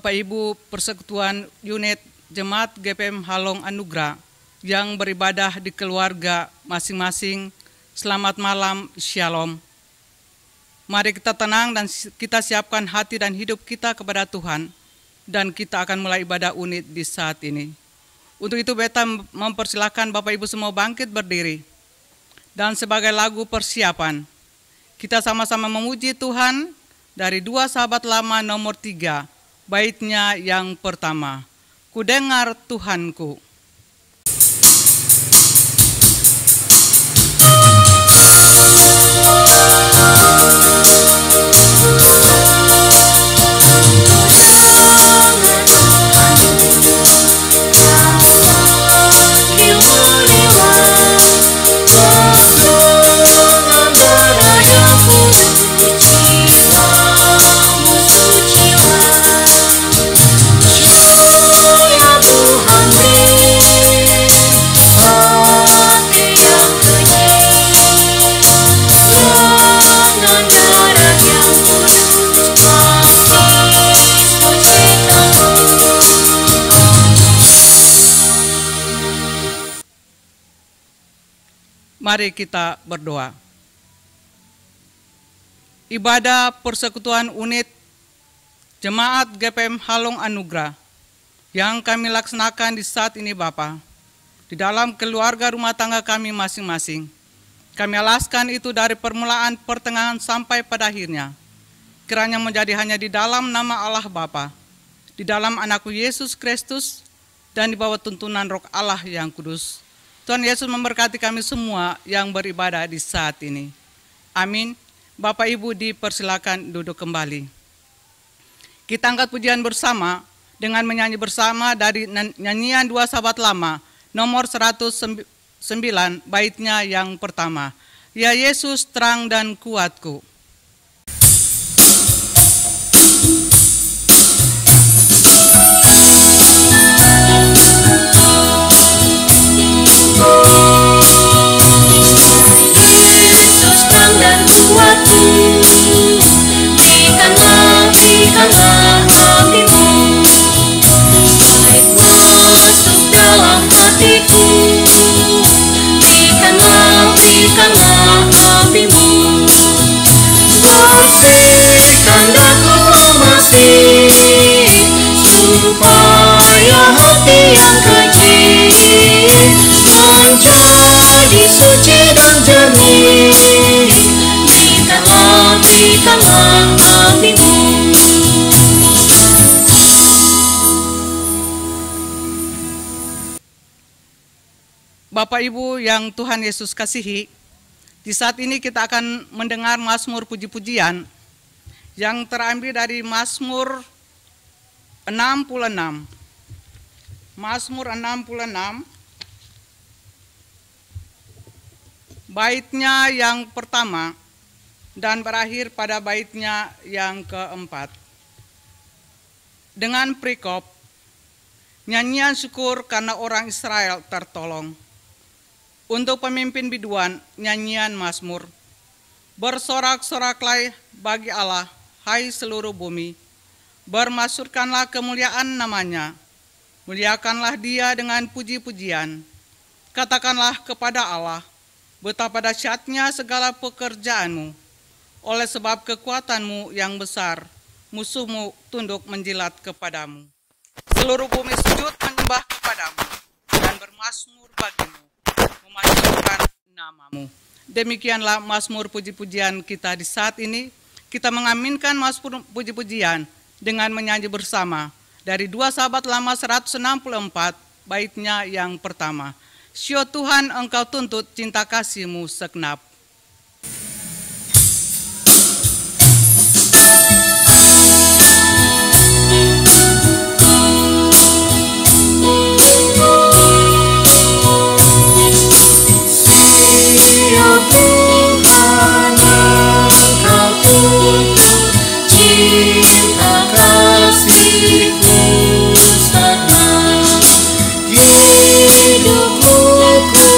Bapak Ibu Persekutuan Unit Jemaat GPM Halong Anugrah yang beribadah di keluarga masing-masing, selamat malam, Shalom. Mari kita tenang dan kita siapkan hati dan hidup kita kepada Tuhan, dan kita akan mulai ibadah unit di saat ini. Untuk itu beta mempersilahkan Bapak Ibu semua bangkit berdiri. Dan sebagai lagu persiapan, kita sama-sama memuji Tuhan dari 2 Sahabat Lama nomor 3, baitnya yang pertama, Ku dengar Tuhanku. Mari kita berdoa. Ibadah Persekutuan Unit Jemaat GPM Halong Anugrah yang kami laksanakan di saat ini Bapa, di dalam keluarga rumah tangga kami masing-masing. Kami alaskan itu dari permulaan, pertengahan sampai pada akhirnya. Kiranya menjadi hanya di dalam nama Allah Bapa, di dalam Anakku Yesus Kristus, dan di bawah tuntunan Roh Allah yang kudus. Tuhan Yesus memberkati kami semua yang beribadah di saat ini. Amin. Bapak Ibu dipersilakan duduk kembali. Kita angkat pujian bersama dengan menyanyi bersama dari nyanyian 2 Sahabat Lama nomor 109, baitnya yang pertama, Ya Yesus terang dan kuatku. Berikanlah hatimu, baik masuk dalam hatiku. Berikanlah apimu, bersihkan daku masih, supaya hati yang kecil menjadi suci dan jernih. Berikanlah apimu. Bapak Ibu yang Tuhan Yesus kasihi, di saat ini kita akan mendengar Mazmur puji-pujian yang terambil dari Mazmur 66. Mazmur 66, baitnya yang pertama dan berakhir pada baitnya yang keempat. Dengan perikop, nyanyian syukur karena orang Israel tertolong. Untuk pemimpin biduan, nyanyian Mazmur. Bersorak-soraklah bagi Allah, hai seluruh bumi. Bermasyurkanlah kemuliaan namanya. Muliakanlah dia dengan puji-pujian. Katakanlah kepada Allah, betapa dahsyatnya segala pekerjaanmu. Oleh sebab kekuatanmu yang besar, musuhmu tunduk menjilat kepadamu. Seluruh bumi sujud menyembah kepadamu dan bermazmur bagimu, memasyurkan namamu. Demikianlah Mazmur puji-pujian kita di saat ini. Kita mengaminkan Mazmur puji-pujian dengan menyanyi bersama dari 2 Sahabat Lama 164, baitnya yang pertama, Syio Tuhan engkau tuntut cinta kasih-Mu segenap. Hidupku ku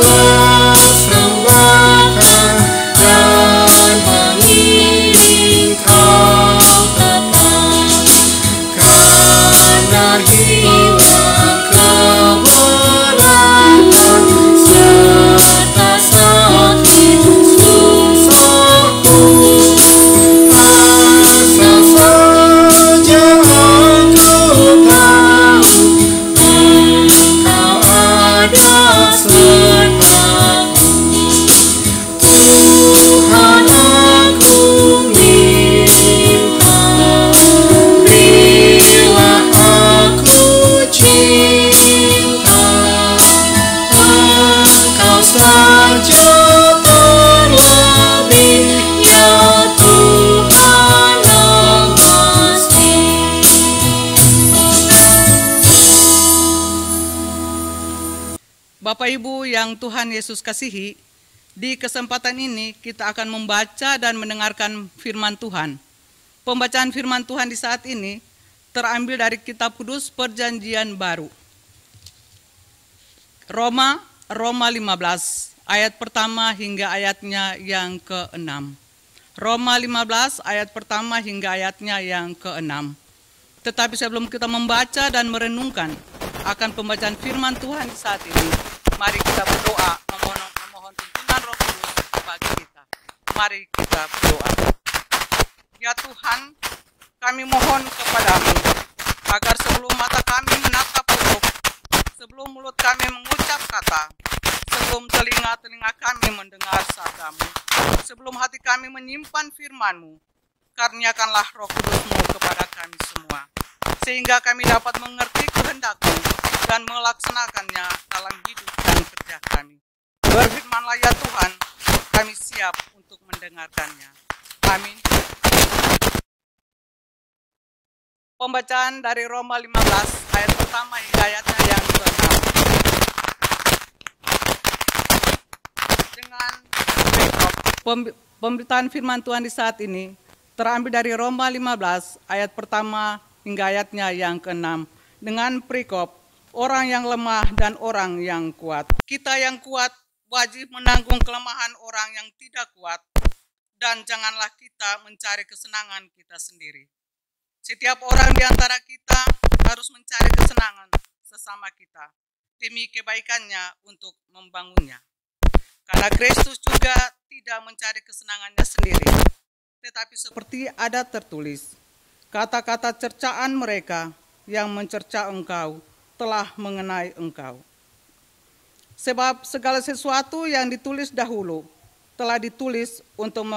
bersembah Bapak Ibu yang Tuhan Yesus kasihi, di kesempatan ini kita akan membaca dan mendengarkan firman Tuhan. Pembacaan firman Tuhan di saat ini terambil dari Kitab Kudus Perjanjian Baru. Roma 15 ayat pertama hingga ayatnya yang ke-6. Roma 15 ayat pertama hingga ayatnya yang ke-6. Tetapi sebelum kita membaca dan merenungkan akan pembacaan firman Tuhan saat ini, mari kita berdoa memohon tuntunan Roh Kudus bagi kita. Mari kita berdoa. Ya Tuhan, kami mohon kepadamu agar sebelum mata kami menatap huruf, sebelum mulut kami mengucap kata, sebelum telinga kami mendengar sabdamu, sebelum hati kami menyimpan firman-Mu, karuniakanlah Roh Kudus-Mu kepada kami semua, sehingga kami dapat mengerti kehendak-Mu dan melaksanakannya dalam hidup dan kerja kami. Berfirmanlah ya Tuhan, kami siap untuk mendengarkannya. Amin. Pembacaan dari Roma 15 ayat pertama hingga ayatnya yang ke-6. Dengan pemberitaan firman Tuhan di saat ini terambil dari Roma 15 ayat pertama hingga ayatnya yang ke-6 dengan perikop orang yang lemah dan orang yang kuat. Kita yang kuat wajib menanggung kelemahan orang yang tidak kuat, dan janganlah kita mencari kesenangan kita sendiri. Setiap orang di antara kita harus mencari kesenangan sesama kita demi kebaikannya untuk membangunnya. Karena Kristus juga tidak mencari kesenangannya sendiri, tetapi seperti ada tertulis, kata-kata cercaan mereka yang mencerca engkau telah mengenai engkau. Sebab segala sesuatu yang ditulis dahulu telah ditulis untuk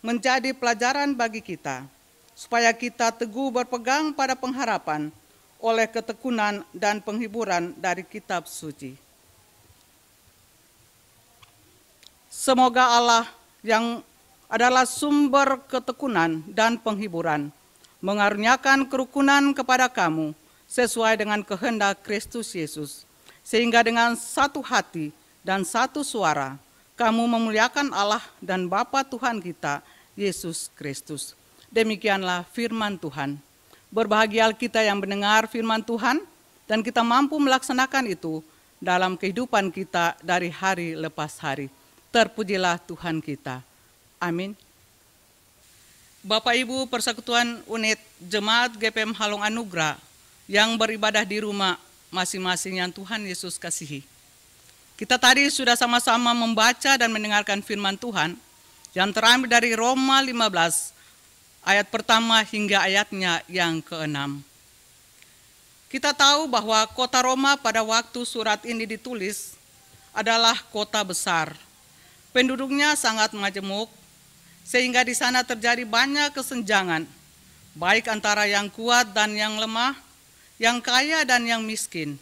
menjadi pelajaran bagi kita, supaya kita teguh berpegang pada pengharapan oleh ketekunan dan penghiburan dari kitab suci. Semoga Allah yang adalah sumber ketekunan dan penghiburan mengaruniakan kerukunan kepada kamu sesuai dengan kehendak Kristus Yesus, sehingga dengan satu hati dan satu suara kamu memuliakan Allah dan Bapa Tuhan kita, Yesus Kristus. Demikianlah firman Tuhan. Berbahagia kita yang mendengar firman Tuhan dan kita mampu melaksanakan itu dalam kehidupan kita dari hari lepas hari. Terpujilah Tuhan kita. Amin. Bapak Ibu Persekutuan Unit Jemaat GPM Halong Anugrah yang beribadah di rumah masing-masing yang Tuhan Yesus kasihi. Kita tadi sudah sama-sama membaca dan mendengarkan firman Tuhan yang terambil dari Roma 15 ayat pertama hingga ayatnya yang ke-6. Kita tahu bahwa kota Roma pada waktu surat ini ditulis adalah kota besar. Penduduknya sangat majemuk, sehingga di sana terjadi banyak kesenjangan, baik antara yang kuat dan yang lemah, yang kaya dan yang miskin,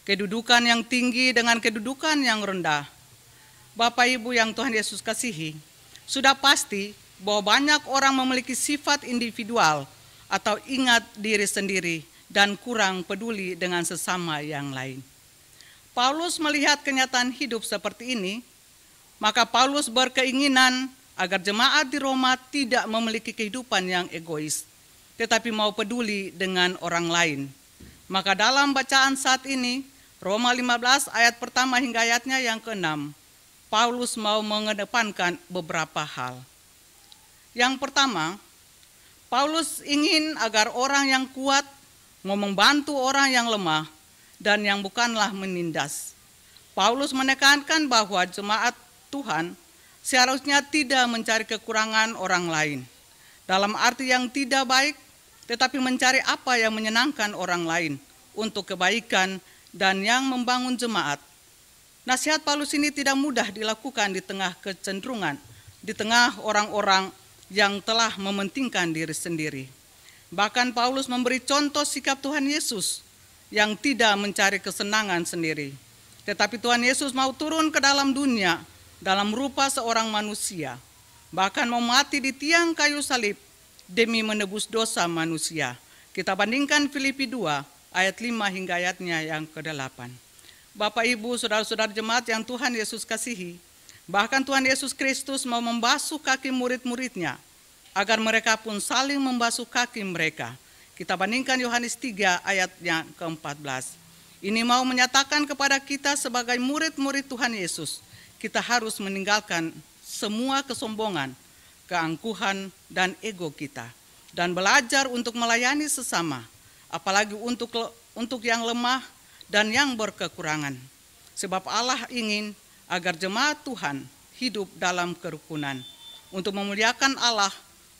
kedudukan yang tinggi dengan kedudukan yang rendah. Bapak Ibu yang Tuhan Yesus kasihi, sudah pasti bahwa banyak orang memiliki sifat individual atau ingat diri sendiri dan kurang peduli dengan sesama yang lain. Paulus melihat kenyataan hidup seperti ini, maka Paulus berkeinginan agar jemaat di Roma tidak memiliki kehidupan yang egois, tetapi mau peduli dengan orang lain. Maka dalam bacaan saat ini, Roma 15 ayat pertama hingga ayatnya yang ke-6, Paulus mau mengedepankan beberapa hal. Yang pertama, Paulus ingin agar orang yang kuat mau membantu orang yang lemah dan yang bukanlah menindas. Paulus menekankan bahwa jemaat Tuhan seharusnya tidak mencari kekurangan orang lain, dalam arti yang tidak baik, tetapi mencari apa yang menyenangkan orang lain untuk kebaikan dan yang membangun jemaat. Nasihat Paulus ini tidak mudah dilakukan di tengah kecenderungan, di tengah orang-orang yang telah mementingkan diri sendiri. Bahkan Paulus memberi contoh sikap Tuhan Yesus yang tidak mencari kesenangan sendiri. Tetapi Tuhan Yesus mau turun ke dalam dunia dalam rupa seorang manusia, bahkan mau mati di tiang kayu salib demi menebus dosa manusia. Kita bandingkan Filipi 2 ayat 5 hingga ayatnya yang ke-8. Bapak, Ibu, saudara-saudara jemaat yang Tuhan Yesus kasihi, bahkan Tuhan Yesus Kristus mau membasuh kaki murid-muridnya, agar mereka pun saling membasuh kaki mereka. Kita bandingkan Yohanes 3 ayatnya ke-14. Ini mau menyatakan kepada kita sebagai murid-murid Tuhan Yesus, kita harus meninggalkan semua kesombongan, keangkuhan, dan ego kita, dan belajar untuk melayani sesama, apalagi untuk yang lemah dan yang berkekurangan. Sebab Allah ingin agar jemaat Tuhan hidup dalam kerukunan. Untuk memuliakan Allah,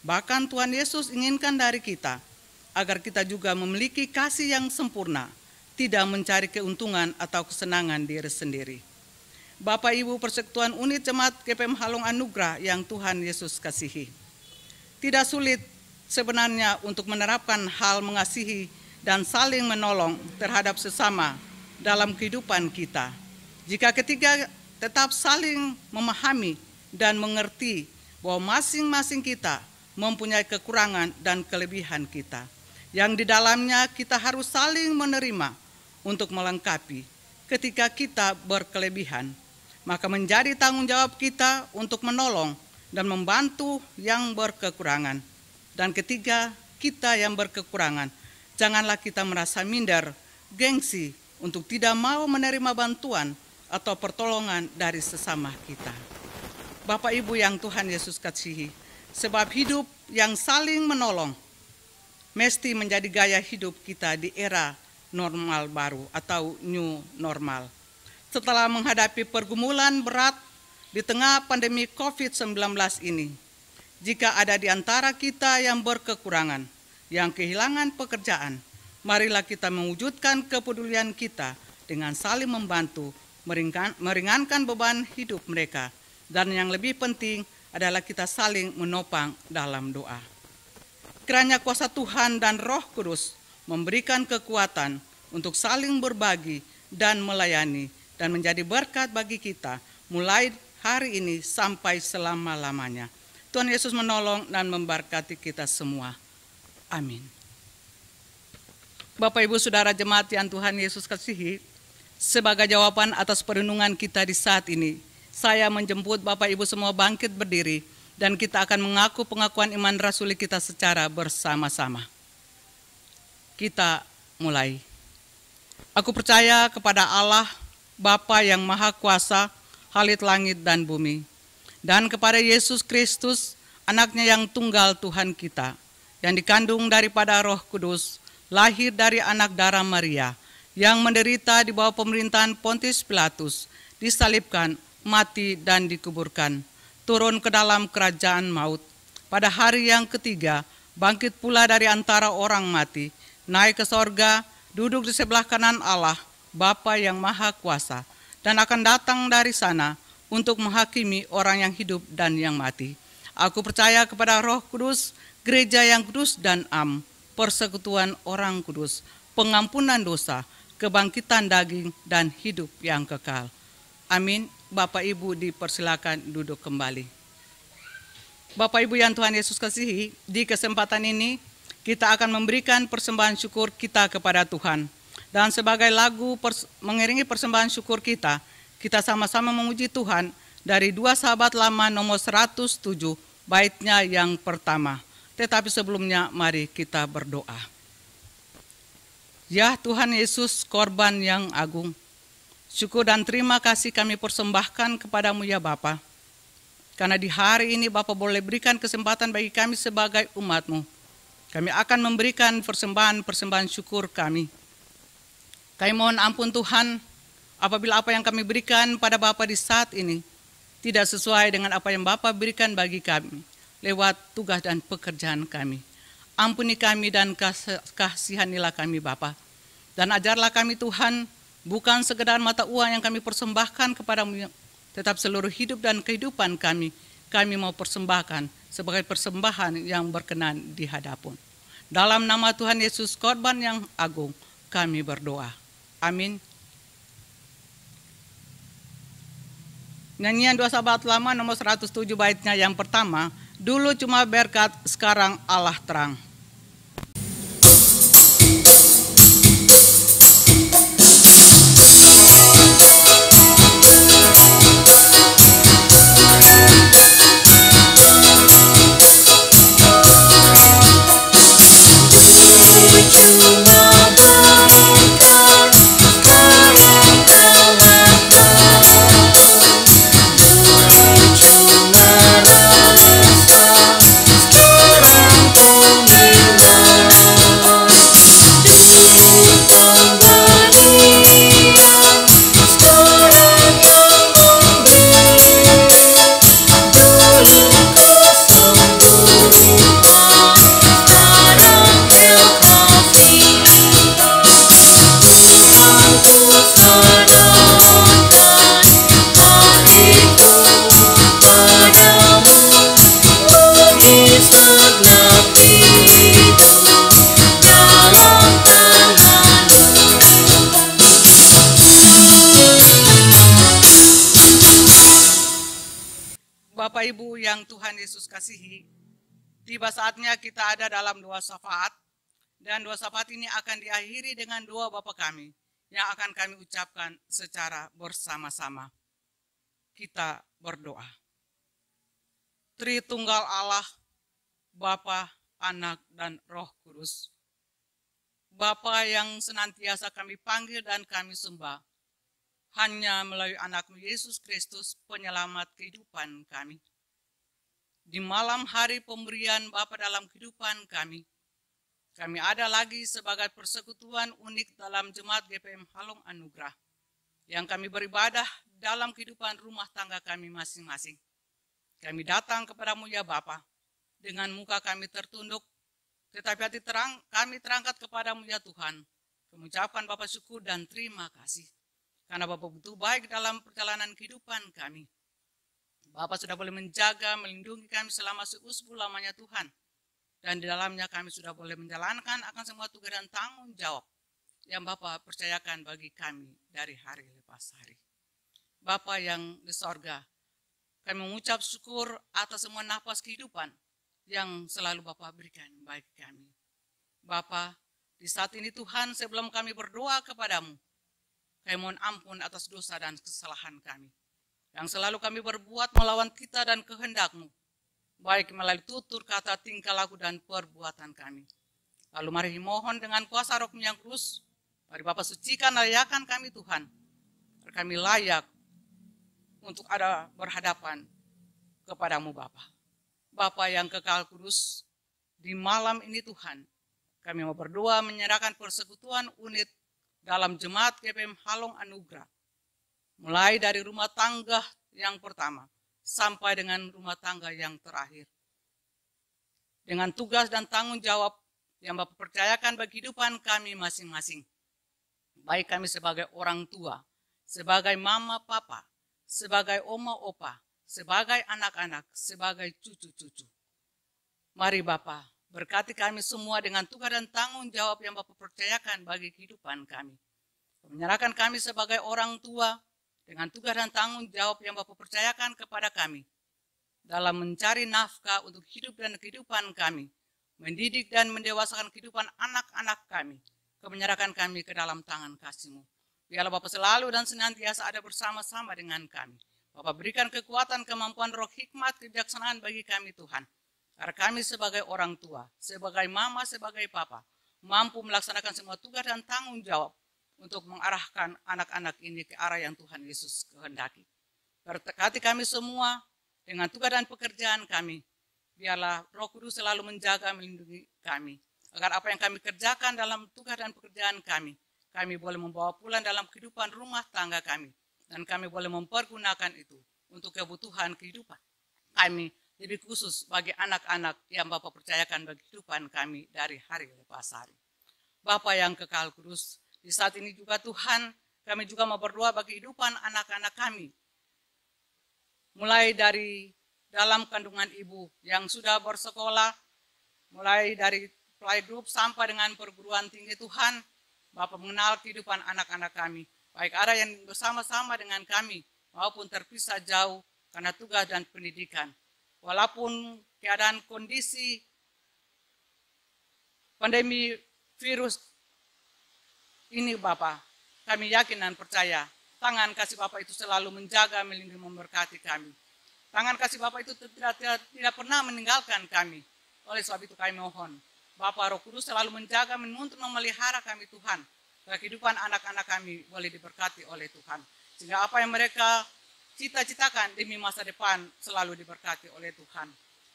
bahkan Tuhan Yesus inginkan dari kita, agar kita juga memiliki kasih yang sempurna, tidak mencari keuntungan atau kesenangan diri sendiri. Bapak Ibu Persekutuan Unit Jemaat GPM Halong Anugrah yang Tuhan Yesus kasihi, tidak sulit sebenarnya untuk menerapkan hal mengasihi dan saling menolong terhadap sesama dalam kehidupan kita. Jika ketiga tetap saling memahami dan mengerti bahwa masing-masing kita mempunyai kekurangan dan kelebihan kita, yang di dalamnya kita harus saling menerima untuk melengkapi. Ketika kita berkelebihan, maka menjadi tanggung jawab kita untuk menolong dan membantu yang berkekurangan. Dan ketiga, kita yang berkekurangan, janganlah kita merasa minder, gengsi untuk tidak mau menerima bantuan atau pertolongan dari sesama kita. Bapak Ibu yang Tuhan Yesus kasihi, sebab hidup yang saling menolong mesti menjadi gaya hidup kita di era normal baru atau new normal. Setelah menghadapi pergumulan berat di tengah pandemi COVID-19 ini, jika ada di antara kita yang berkekurangan, yang kehilangan pekerjaan, marilah kita mewujudkan kepedulian kita dengan saling membantu, meringankan beban hidup mereka, dan yang lebih penting adalah kita saling menopang dalam doa. Kiranya kuasa Tuhan dan Roh Kudus memberikan kekuatan untuk saling berbagi dan melayani, dan menjadi berkat bagi kita mulai hari ini sampai selama-lamanya. Tuhan Yesus menolong dan memberkati kita semua. Amin. Bapak Ibu Saudara jemaat yang Tuhan Yesus kasihi, sebagai jawaban atas perenungan kita di saat ini, saya menjemput Bapak Ibu semua bangkit berdiri, dan kita akan mengaku pengakuan iman rasuli kita secara bersama-sama. Kita mulai. Aku percaya kepada Allah, Bapa yang Maha Kuasa, Khalid langit dan bumi, dan kepada Yesus Kristus, anaknya yang tunggal Tuhan kita, yang dikandung daripada Roh Kudus, lahir dari anak darah Maria, yang menderita di bawah pemerintahan Pontius Pilatus, disalibkan, mati dan dikuburkan, turun ke dalam kerajaan maut. Pada hari yang ketiga, bangkit pula dari antara orang mati, naik ke sorga, duduk di sebelah kanan Allah, Bapa yang Maha Kuasa, dan akan datang dari sana untuk menghakimi orang yang hidup dan yang mati. Aku percaya kepada Roh Kudus, gereja yang kudus dan am, persekutuan orang kudus, pengampunan dosa, kebangkitan daging, dan hidup yang kekal. Amin. Bapak Ibu dipersilakan duduk kembali. Bapak Ibu yang Tuhan Yesus kasihi, di kesempatan ini kita akan memberikan persembahan syukur kita kepada Tuhan. Dan sebagai lagu mengiringi persembahan syukur kita, kita sama-sama memuji Tuhan dari 2 Sahabat Lama nomor 107, baitnya yang pertama. Tetapi sebelumnya mari kita berdoa. Ya Tuhan Yesus, korban yang agung, syukur dan terima kasih kami persembahkan kepadamu ya Bapa. Karena di hari ini Bapa boleh berikan kesempatan bagi kami sebagai umat-Mu. Kami akan memberikan persembahan syukur kami. Kami mohon ampun Tuhan, apabila apa yang kami berikan pada Bapa di saat ini tidak sesuai dengan apa yang Bapa berikan bagi kami lewat tugas dan pekerjaan kami. Ampuni kami dan kasihanilah kami Bapa. Dan ajarlah kami Tuhan, bukan sekedar mata uang yang kami persembahkan kepadamu, tetap seluruh hidup dan kehidupan kami mau persembahkan sebagai persembahan yang berkenan di hadapan. Dalam nama Tuhan Yesus, korban yang agung, kami berdoa. Amin. Nyanyian 2 Sahabat Lama nomor 107 baitnya yang pertama, dulu cuma berkat, sekarang Allah terang. Bapak Ibu yang Tuhan Yesus kasihi, tiba saatnya kita ada dalam doa syafaat, dan doa syafaat ini akan diakhiri dengan doa Bapa kami yang akan kami ucapkan secara bersama-sama. Kita berdoa. Tritunggal Allah, Bapa, Anak, dan Roh Kudus. Bapa yang senantiasa kami panggil dan kami sembah, hanya melalui anak-Mu Yesus Kristus, penyelamat kehidupan kami. Di malam hari pemberian Bapa dalam kehidupan kami ada lagi sebagai persekutuan unik dalam Jemaat GPM Halong Anugrah, yang kami beribadah dalam kehidupan rumah tangga kami masing-masing. Kami datang kepadamu ya Bapa, dengan muka kami tertunduk, tetapi hati kami terangkat kepadamu ya Tuhan, mengucapkan Bapa syukur dan terima kasih. Karena Bapa begitu baik dalam perjalanan kehidupan kami. Bapa sudah boleh menjaga, melindungi kami selama seusbu lamanya Tuhan. Dan di dalamnya kami sudah boleh menjalankan akan semua tugas dan tanggung jawab yang Bapa percayakan bagi kami dari hari lepas hari. Bapa yang di sorga, kami mengucap syukur atas semua nafas kehidupan yang selalu Bapa berikan bagi kami. Bapa, di saat ini Tuhan, sebelum kami berdoa kepadamu, kami mohon ampun atas dosa dan kesalahan kami, yang selalu kami berbuat melawan kita dan kehendak-Mu, baik melalui tutur, kata, tingkah laku, dan perbuatan kami. Lalu mari mohon dengan kuasa Roh-Mu yang kudus, mari Bapa sucikan, layakan kami Tuhan, agar kami layak untuk ada berhadapan kepadamu Bapa. Bapa yang kekal kudus, di malam ini Tuhan, kami mau berdoa menyerahkan persekutuan unit dalam Jemaat GPM Halong Anugrah, mulai dari rumah tangga yang pertama sampai dengan rumah tangga yang terakhir. Dengan tugas dan tanggung jawab yang Bapak percayakan bagi kehidupan kami masing-masing. Baik kami sebagai orang tua, sebagai mama papa, sebagai oma opa, sebagai anak-anak, sebagai cucu-cucu. Mari Bapak, berkati kami semua dengan tugas dan tanggung jawab yang Bapak percayakan bagi kehidupan kami. Menyerahkan kami sebagai orang tua dengan tugas dan tanggung jawab yang Bapak percayakan kepada kami dalam mencari nafkah untuk hidup dan kehidupan kami, mendidik dan mendewasakan kehidupan anak-anak kami, menyerahkan kami ke dalam tangan kasih-Mu. Biarlah Bapak selalu dan senantiasa ada bersama-sama dengan kami. Bapak berikan kekuatan, kemampuan, roh hikmat, kebijaksanaan bagi kami Tuhan. Agar kami sebagai orang tua, sebagai mama, sebagai papa, mampu melaksanakan semua tugas dan tanggung jawab untuk mengarahkan anak-anak ini ke arah yang Tuhan Yesus kehendaki. Berkati kami semua dengan tugas dan pekerjaan kami. Biarlah Roh Kudus selalu menjaga, melindungi kami. Agar apa yang kami kerjakan dalam tugas dan pekerjaan kami boleh membawa pulang dalam kehidupan rumah tangga kami. Dan kami boleh mempergunakan itu untuk kebutuhan kehidupan kami, lebih khusus bagi anak-anak yang Bapak percayakan bagi kehidupan kami dari hari lepas hari. Bapak yang kekal kudus, di saat ini juga Tuhan, kami juga mau berdoa bagi kehidupan anak-anak kami. Mulai dari dalam kandungan ibu yang sudah bersekolah, mulai dari playgroup sampai dengan perguruan tinggi Tuhan, Bapak mengenal kehidupan anak-anak kami. Baik ada yang bersama-sama dengan kami maupun terpisah jauh karena tugas dan pendidikan. Walaupun keadaan kondisi pandemi virus ini Bapak, kami yakin dan percaya tangan kasih Bapak itu selalu menjaga, melindungi, memberkati kami. Tangan kasih Bapak itu tidak pernah meninggalkan kami. Oleh sebab itu kami mohon, Bapak Roh Kudus selalu menjaga, menuntun, memelihara kami Tuhan. Kehidupan anak-anak kami boleh diberkati oleh Tuhan. Sehingga apa yang mereka cita-citakan demi masa depan selalu diberkati oleh Tuhan.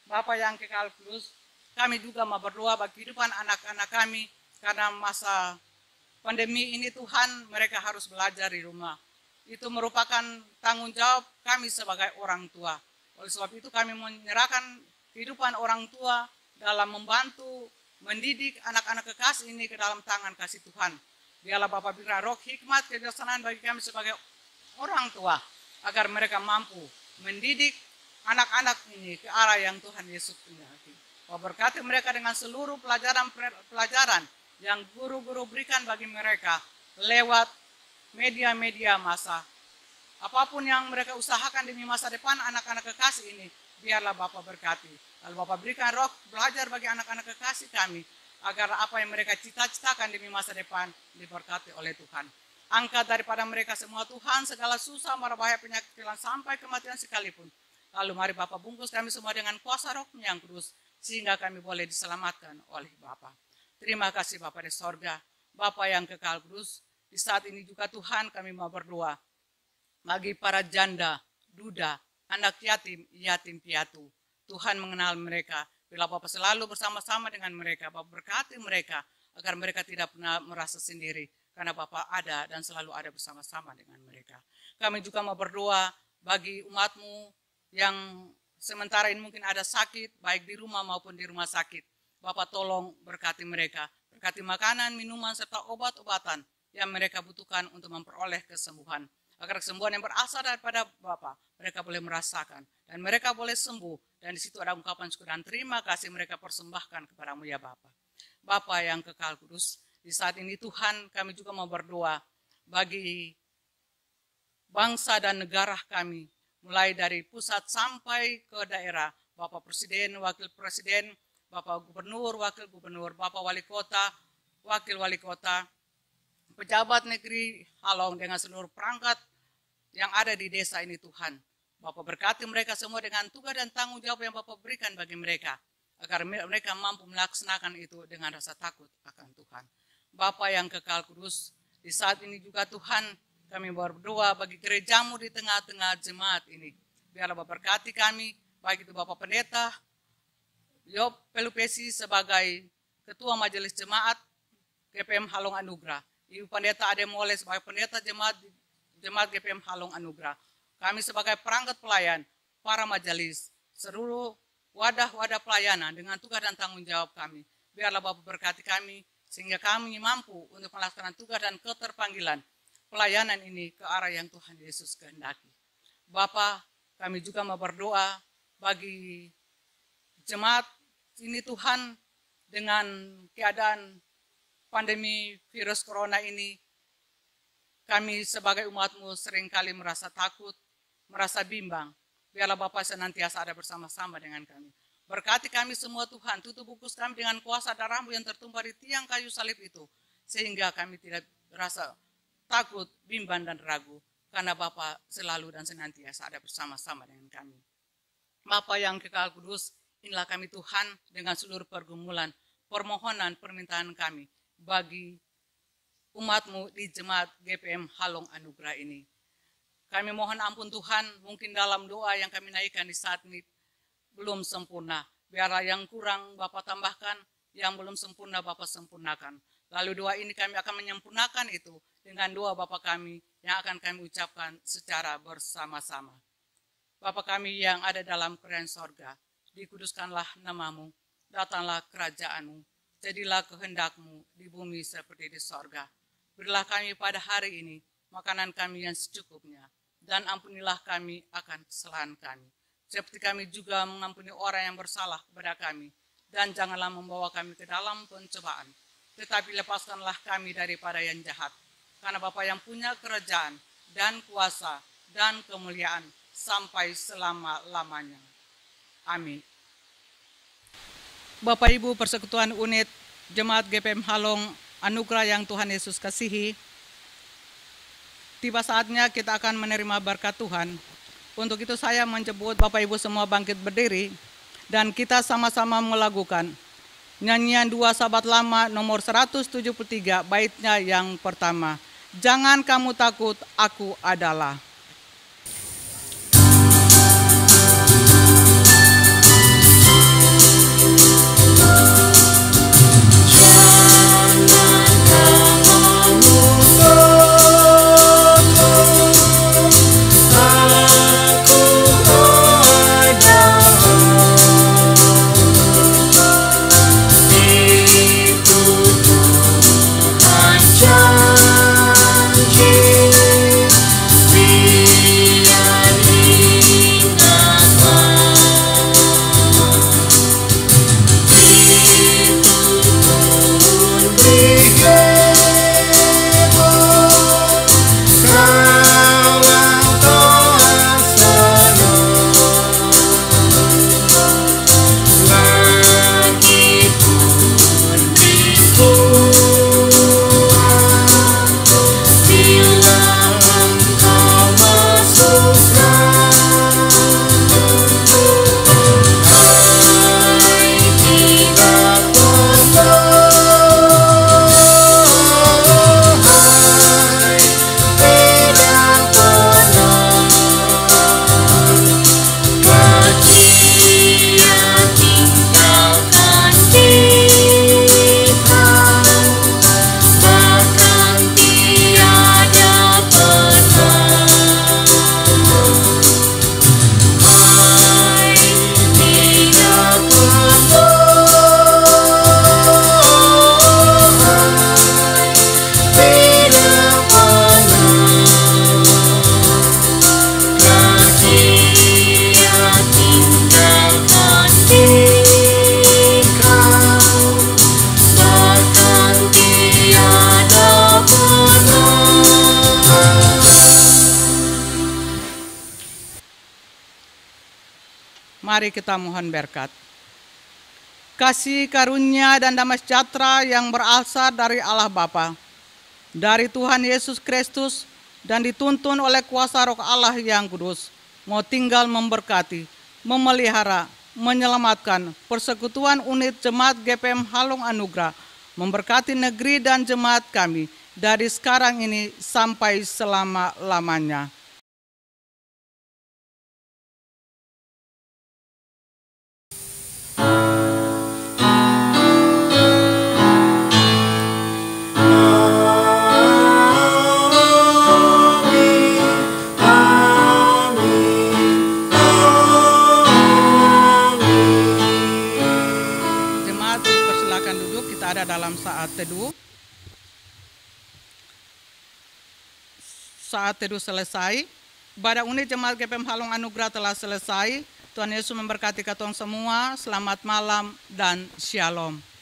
Bapak yang kekal kudus, kami juga mau berdoa bagi kehidupan anak-anak kami. Karena masa pandemi ini Tuhan, mereka harus belajar di rumah. Itu merupakan tanggung jawab kami sebagai orang tua. Oleh sebab itu kami menyerahkan kehidupan orang tua dalam membantu mendidik anak-anak kekasih ini ke dalam tangan kasih Tuhan. Biarlah Bapak berikan roh hikmat, kebijaksanaan bagi kami sebagai orang tua, agar mereka mampu mendidik anak-anak ini ke arah yang Tuhan Yesus kehendaki. Berkati mereka dengan seluruh pelajaran yang guru-guru berikan bagi mereka lewat media-media massa. Apapun yang mereka usahakan demi masa depan anak-anak kekasih ini, biarlah Bapa berkati. Lalu Bapa berikan roh belajar bagi anak-anak kekasih kami, agar apa yang mereka cita-citakan demi masa depan diberkati oleh Tuhan. Angkat daripada mereka semua Tuhan, segala susah, mara bahaya, penyakit, sampai kematian sekalipun. Lalu mari Bapa bungkus kami semua dengan kuasa roh yang kudus, sehingga kami boleh diselamatkan oleh Bapa. Terima kasih Bapa di sorga, Bapa yang kekal kudus. Di saat ini juga Tuhan kami mau berdoa bagi para janda, duda, anak yatim, yatim piatu. Tuhan mengenal mereka. Bila Bapa selalu bersama-sama dengan mereka, Bapa berkati mereka agar mereka tidak pernah merasa sendiri, karena Bapa ada dan selalu ada bersama-sama dengan mereka. Kami juga mau berdoa bagi umat-Mu yang sementara ini mungkin ada sakit, baik di rumah maupun di rumah sakit. Bapa tolong berkati mereka, berkati makanan, minuman, serta obat-obatan yang mereka butuhkan untuk memperoleh kesembuhan. Agar kesembuhan yang berasal daripada Bapa, mereka boleh merasakan dan mereka boleh sembuh. Dan di situ ada ungkapan syukur dan terima kasih mereka persembahkan kepadamu ya Bapa. Bapa yang kekal kudus, di saat ini Tuhan kami juga mau berdoa bagi bangsa dan negara kami, mulai dari pusat sampai ke daerah. Bapak Presiden, Wakil Presiden, Bapak Gubernur, Wakil Gubernur, Bapak Wali Kota, Wakil Wali Kota, pejabat negeri Halong dengan seluruh perangkat yang ada di desa ini Tuhan. Bapak berkati mereka semua dengan tugas dan tanggung jawab yang Bapak berikan bagi mereka, agar mereka mampu melaksanakan itu dengan rasa takut akan Tuhan. Bapa yang kekal kudus, di saat ini juga Tuhan kami berdoa bagi gerejamu di tengah-tengah jemaat ini. Biarlah Bapak berkati kami, baik itu Bapak Pendeta Yob Pelupesi sebagai Ketua Majelis Jemaat GPM Halong Anugrah, Ibu Pendeta Ade Mole sebagai Pendeta Jemaat GPM Halong Anugrah, kami sebagai perangkat pelayan, para majelis, seluruh wadah-wadah pelayanan dengan tugas dan tanggung jawab kami. Biarlah Bapak berkati kami, sehingga kami mampu untuk melaksanakan tugas dan keterpanggilan pelayanan ini ke arah yang Tuhan Yesus kehendaki. Bapa, kami juga mau berdoa bagi jemaat ini Tuhan, dengan keadaan pandemi virus corona ini, kami sebagai umat-Mu seringkali merasa takut, merasa bimbang. Biarlah Bapa senantiasa ada bersama-sama dengan kami. Berkati kami semua Tuhan, tutup bungkus kami dengan kuasa darah-Mu yang tertumpah di tiang kayu salib itu, sehingga kami tidak rasa takut, bimbang dan ragu, karena Bapa selalu dan senantiasa ada bersama-sama dengan kami. Bapa yang kekal kudus, inilah kami Tuhan dengan seluruh pergumulan, permohonan, permintaan kami bagi umat-Mu di jemaat GPM Halong Anugrah ini. Kami mohon ampun Tuhan, mungkin dalam doa yang kami naikkan di saat ini belum sempurna. Biarlah yang kurang Bapak tambahkan, yang belum sempurna Bapak sempurnakan. Lalu doa ini kami akan menyempurnakan itu dengan doa Bapa kami yang akan kami ucapkan secara bersama-sama. Bapa kami yang ada dalam kerajaan sorga, dikuduskanlah nama-Mu, datanglah kerajaan-Mu, jadilah kehendak-Mu di bumi seperti di sorga. Berilah kami pada hari ini makanan kami yang secukupnya, dan ampunilah kami akan kesalahan kami, seperti kami juga mengampuni orang yang bersalah kepada kami. Dan janganlah membawa kami ke dalam pencobaan, tetapi lepaskanlah kami daripada yang jahat. Karena Bapa yang punya kerajaan dan kuasa dan kemuliaan sampai selama-lamanya. Amin. Bapak Ibu Persekutuan Unit Jemaat GPM Halong Anugrah yang Tuhan Yesus kasihi, tiba saatnya kita akan menerima berkat Tuhan. Untuk itu saya menjemput Bapak Ibu semua bangkit berdiri, dan kita sama-sama melakukan nyanyian 2 Sahabat Lama nomor 173, baitnya yang pertama. Jangan kamu takut, aku adalah. Janji Mari kita mohon berkat. Kasih karunia dan damai sejahtera yang berasal dari Allah Bapa, dari Tuhan Yesus Kristus, dan dituntun oleh kuasa Roh Allah yang kudus, mau tinggal memberkati, memelihara, menyelamatkan persekutuan unit Jemaat GPM Halong Anugrah, memberkati negeri dan jemaat kami dari sekarang ini sampai selama-lamanya. Dalam saat teduh. Saat teduh selesai, ibadah unit Jemaat GPM Halong Anugrah telah selesai. Tuhan Yesus memberkati kita semua. Selamat malam dan shalom.